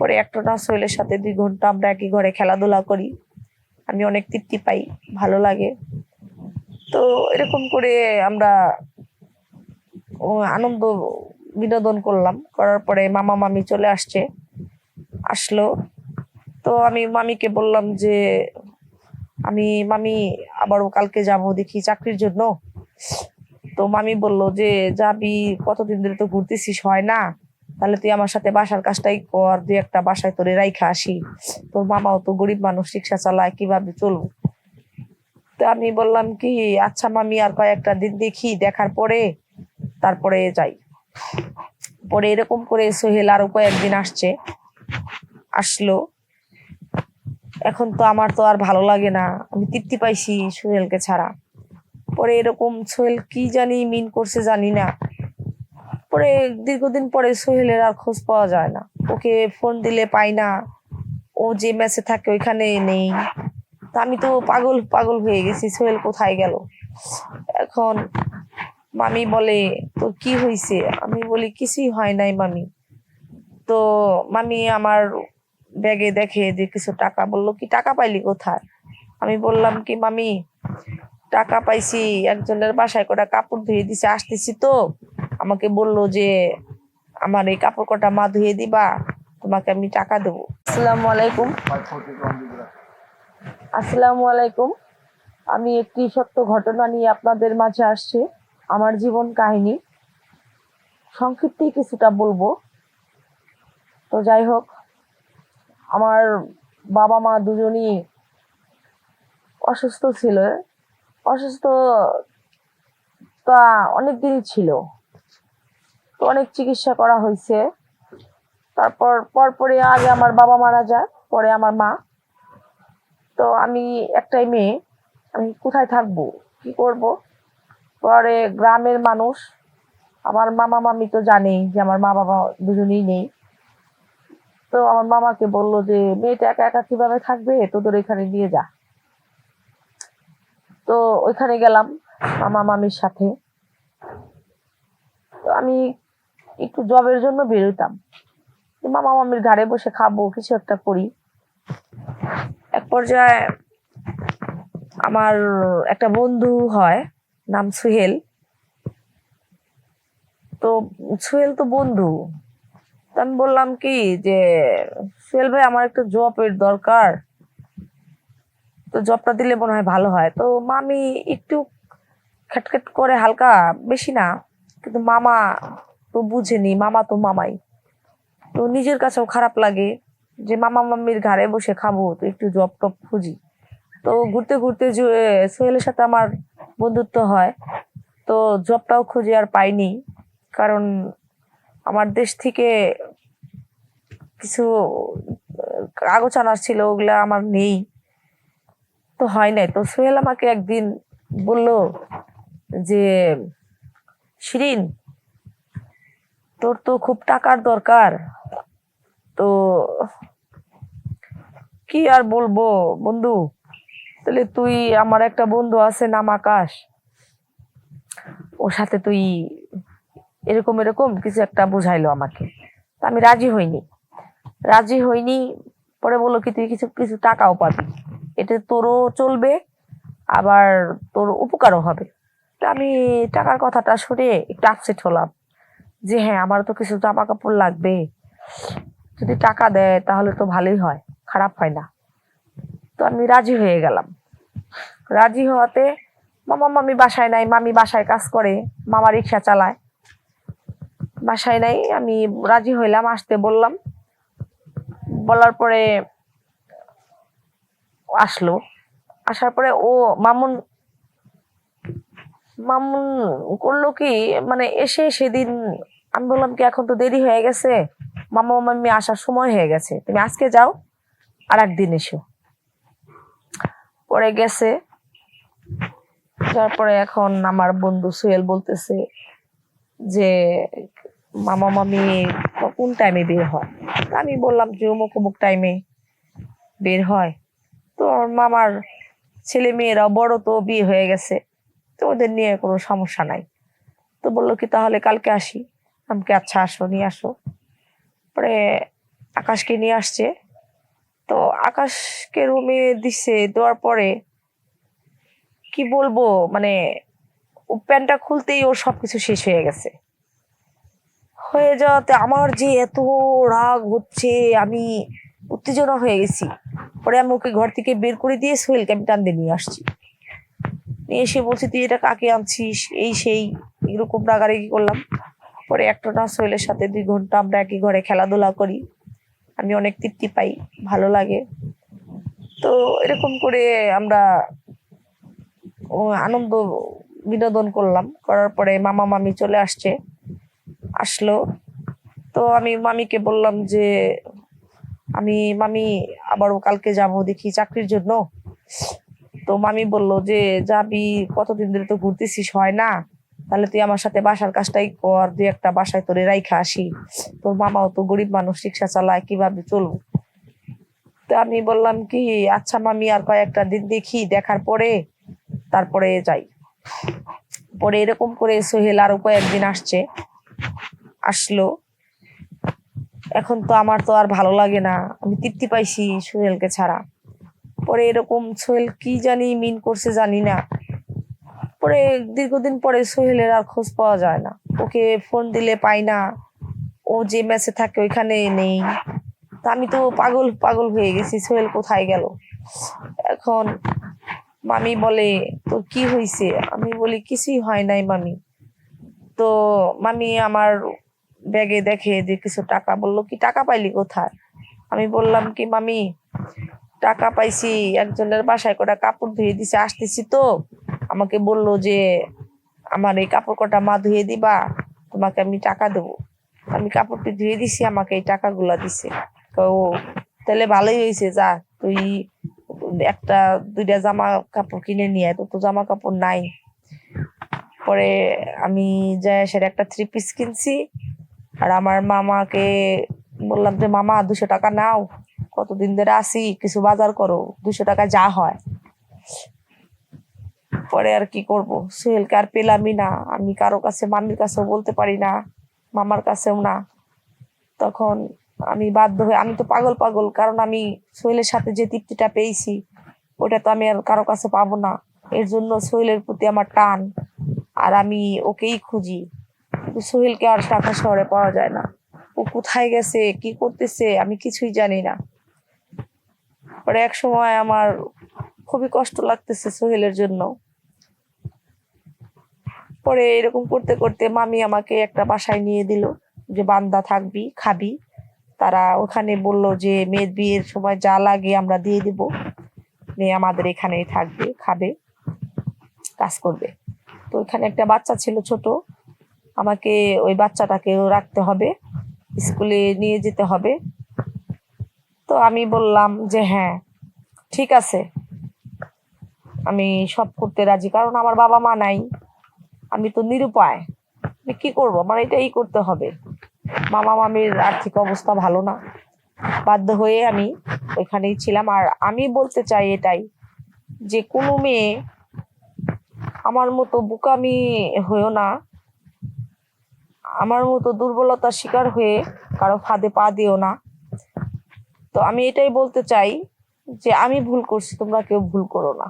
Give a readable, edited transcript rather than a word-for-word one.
পরে একটা না সোহেলের সাথে 2 ঘন্টা আমরা একই ঘরে খেলাধুলা করি, আমি অনেক তৃপ্তি পাই, ভালো লাগে। তো এরকম করে আমরা আনন্দ বিনোদন করলাম, করার পরে মামা মামি চলে আসলো। তো আমি মামিকে বললাম যে মামি আবারও কালকে যাব দেখি চাকরির জন্য। তো মামি বলল যে যাবি, কতদিন ধরে তো ঘুরতেছিস, হয় না, তাহলে তুই আমার সাথে বাসার কাজটাই কর, 2 একটা বাসায় তোরে রাইখা আসি। তোর মামাও তো গরিব মানুষ, রিক্সা চালায়, কিভাবে চলবো। তো আমি বললাম কি, আচ্ছা মামি আর কয়েকটা দিন দেখি, দেখার পরে তারপরে যাই। পরে এরকম করে সোহেল আরো কয়েকদিন আসলো। এখন তো আমার তো আর ভালো লাগে না, আমি তৃপ্তি পাইছি সোহেলকে ছাড়া। পরে এরকম সোহেল কি জানি মিন করছে জানি না, পরে দীর্ঘদিন পরে সোহেলের আর খোঁজ পাওয়া যায় না, ওকে ফোন দিলে পাই না, ও যে মেসে থাকে ওইখানে নেই। তা আমি তো পাগল পাগল হয়ে গেছি, সোহেল কোথায় গেল। এখন মামি বলে তোর কি হয়েছে, আমি বলি কিছুই হয় নাই মামি। তো মামি আমার ব্যাগে দেখে যে কিছু টাকা, বললো কি টাকা পাইলি কোথায়। আমি বললাম কি মামি, টাকা পাইছি, একজনের বাসায় কটা কাপড় ধুয়ে দিছে, আসতেছি তো আমাকে বললো যে আমার এই কাপড় কটা মা ধুয়ে দিবা, তোমাকে আমি টাকা দেবো। আসসালামু আলাইকুম। আসসালামু আলাইকুম। আমি একটি সত্য ঘটনা নিয়ে আপনাদের মাঝে আসছি, আমার জীবন কাহিনী সংক্ষিপ্ত কিছুটা বলবো। তো যাই হোক, আমার বাবা মা দুজনই অসুস্থ ছিল, অসুস্থ তা অনেকদিনই ছিল। তো অনেক চিকিৎসা করা হয়েছে, তারপর পরপরে আগে আমার বাবা মারা যায়, পরে আমার মা। তো আমি একটাই মেয়ে, আমি কোথায় থাকবো, কি করব। পরে গ্রামের মানুষ, আমার মামা মামি তো জানেই যে আমার মা বাবা দুজনেই নেই। তো আমার মামাকে বললো যে মেয়েটা একা একা কিভাবে থাকবে, তোদের এখানে নিয়ে যা। তো ওইখানে গেলাম মামা মামির সাথে। তো আমি একটু জবের জন্য বেরোতাম, মামা মামির ঘাড়ে বসে খাবো, কিছু একটা করি। এক পর্যায়ে আমার একটা বন্ধু হয়, নাম সুহেল। তো সুহেল তো বন্ধু, তো আমি বললাম কি যে সুহেল ভাই আমার একটা জবের দরকার, তো জবটা দিলে মনে হয় ভালো হয়। তো মামি একটু খ্যাটখ্যাট করে হালকা, বেশি না, কিন্তু মামা তো বুঝেনি, মামা তো মামাই। তো নিজের কাছেও খারাপ লাগে যে মামা মামির ঘাড়ে বসে খাবো, তো একটু জব টব খুঁজি। তো ঘুরতে ঘুরতে সোহেলের সাথে আমার বন্ধুত্ব হয়। তো জবটাও খুঁজে আর পাইনি, কারণ আমার দেশ থেকে কিছু কাগজ আনার ছিল, ওগুলা আমার নেই, তো হয় নাই। তো সোহেল আমাকে একদিন বলল যে শিরিন, তোর তো খুব টাকার দরকার, তো কি আর বলবো বন্ধু, তাহলে তুই, আমার একটা বন্ধু আছে নাম আকাশ, ওর সাথে তুই এরকম এরকম কিছু একটা বুঝাইলো আমাকে। তা আমি রাজি হইনি। পরে বললো কি তুই কিছু কিছু টাকাও পাবি, এতে তোরও চলবে, আবার তোর উপকারও হবে। তা আমি টাকার কথাটা শুনে একটু আপসেট হলাম যে হ্যাঁ, আমার তো কিছু জামা কাপড় লাগবে, যদি টাকা দেয় তাহলে তো ভালোই হয়, খারাপ হয় না। তো আমি রাজি হয়ে গেলাম। রাজি হওয়াতে মামা মামি বাসায় নাই, মামি বাসায় কাজ করে, মামা রিক্সা চালায়, বাসায় নাই। আমি রাজি হইলাম, আসতে বললাম, বলার পরে আসলো। আসার পরে ও মামুন মামুন করলো কি, মানে এসে সেদিন আমি বললাম কি এখন তো দেরি হয়ে গেছে, মামা মামি আসার সময় হয়ে গেছে, তুমি আজকে যাও, আর একদিন এসো। পরে গেছে, তারপরে এখন আমার বন্ধু সোহেল বলতেছে যে মামা মামি কোন টাইমে বের হয়। আমি বললাম যে অমুক অমুক টাইমে বের হয়। তো আমার মামার ছেলে মেয়েরাও বড়, তো বিয়ে হয়ে গেছে, তো ওদের নিয়ে কোনো সমস্যা নাই। তো বললো কি তাহলে কালকে আসি, আমাকে আচ্ছা আসো, নিয়ে আসো। পরে আকাশকে নিয়ে আসছে। তো আকাশকে রুমে দিচ্ছে, দেওয়ার পরে কি বলবো, মানে ও প্যান্টটা খুলতেই ওর সবকিছু শেষ হয়ে গেছে। হয়ে যাওয়াতে আমার যে এত রাগ হচ্ছে, আমি উত্তেজনা হয়ে গেছি। পরে আমি ওকে ঘর থেকে বের করে দিয়ে সোহেলকে আমি টান দিয়ে নিয়ে আসছি। নিয়ে এসে বলছি, তুই এটা কাকে আনছিস, এই সেই, এরকম রাগারাগি করলাম। পরে একটা না সোহেলের সাথে 2 ঘন্টা আমরা একই ঘরে খেলাধুলা করি। আমি অনেক তৃপ্তি পাই, ভালো লাগে। তো এরকম করে আমরা আনন্দ বিনোদন করলাম। করার পরে মামা মামি চলে আসলো। তো আমি মামিকে বললাম যে মামি আবারও কালকে যাব দেখি চাকরির জন্য। তো মামি বলল যে যাবি, কতদিন ধরে তো ঘুরতেছিস, হয় না, তাহলে তুই আমার সাথে বাসার কাজটাই কর, 2 একটা বাসায় তোরে রাইখা আসি। তোর মামাও তো গরিব মানুষ, রিক্সা চালায়, কিভাবে চলবো। তো আমি বললাম কি, আচ্ছা মামি, আর কয়েকটা দিন দেখি, দেখার পরে তারপরে যাই। পরে এরকম করে সোহেল আরো কয়েকদিন আসলো। এখন তো আমার তো আর ভালো লাগে না, আমি তৃপ্তি পাইছি সোহেলকে ছাড়া। পরে এরকম সোহেল কি জানি মিন করছে জানি না। পরে দীর্ঘদিন পরে সোহেলের আর খোঁজ পাওয়া যায় না, ওকে ফোন দিলে পাই না, ও যে মেসে থাকে ওইখানে নেই। তা আমি তো পাগল পাগল হয়ে গেছি, সোহেল কোথায় গেল। এখন মামি বলে, তোর কি হয়েছে? আমি বলি, কিছুই হয় নাই মামি। তো মামি আমার ব্যাগে দেখে যে কিছু টাকা, বললো কি টাকা পাইলি কোথায়? আমি বললাম কি, মামি টাকা পাইছি, একজনের বাসায় কটা কাপড় ধুয়ে দিছে, আসতেছি তো আমাকে বললো যে আমার এই কাপড় কটা মা ধুয়ে দিবা, তোমাকে আমি টাকা দেবো। আমি কাপড়টি ধুয়ে দিছি, আমাকে এই টাকাগুলা দিছে। তো তাহলে ভালোই হয়েছে, যা তুই 1-2টা জামা কাপড় কিনে নিয়ে আয়, তো তো জামা কাপড় নাই। পরে আমি যাই সেটা একটা 3 পিস কিনছি। আর আমার মামাকে বললাম যে মামা 200 টাকা নাও, কতদিন ধরে আসি, কিছু বাজার করো, 200 টাকা যা হয়। পরে আর কি করব, সোহেলকে আর পেলামই না। আমি কারো কাছে, মামির কাছেও বলতে পারি না, মামার কাছেও না। তখন আমি বাধ্য হয়ে, আমি তো পাগল পাগল, কারণ আমি সোহেলের সাথে যে তৃপ্তিটা পেয়েছি ওটা তো আমি আর কারো কাছে পাবো না। এর জন্য সোহেলের প্রতি আমার টান, আর আমি ওকেই খুঁজি। কিন্তু সোহেলকে আর ঢাকা শহরে পাওয়া যায় না, ও কোথায় গেছে, কি করতেছে, আমি কিছুই জানি না। পরে এক সময় আমার খুবই কষ্ট লাগতেছে সোহেলের জন্য। পরে এরকম করতে করতে মামি আমাকে একটা বাসায় নিয়ে দিল, যে বান্দা থাকবি, খাবি। তারা ওখানে বলল যে মেয়ের বিয়ের সময় যা লাগে আমরা দিয়ে দিব, মেয়ে আমাদের এখানেই থাকবে, খাবে, কাজ করবে। তো ওইখানে একটা বাচ্চা ছিল ছোট, আমাকে ওই বাচ্চাটাকেও রাখতে হবে, স্কুলে নিয়ে যেতে হবে। তো আমি বললাম যে হ্যাঁ ঠিক আছে, আমি সব করতে রাজি, কারণ আমার বাবা মা নাই, আমি তো নিরুপায়, আমি কি করবো, আমার এটাই করতে হবে। মামা মামির আর্থিক অবস্থা ভালো না, বাধ্য হয়ে আমি ওইখানেই ছিলাম। আর আমি বলতে চাই এটাই, যে কোনো মেয়ে আমার মতো বোকামি হয়েও না, আমার মতো দুর্বলতার শিকার হয়ে কারো ফাঁদে পা দিও না। তো আমি এটাই বলতে চাই যে আমি ভুল করছি, তোমরা কেউ ভুল করো না।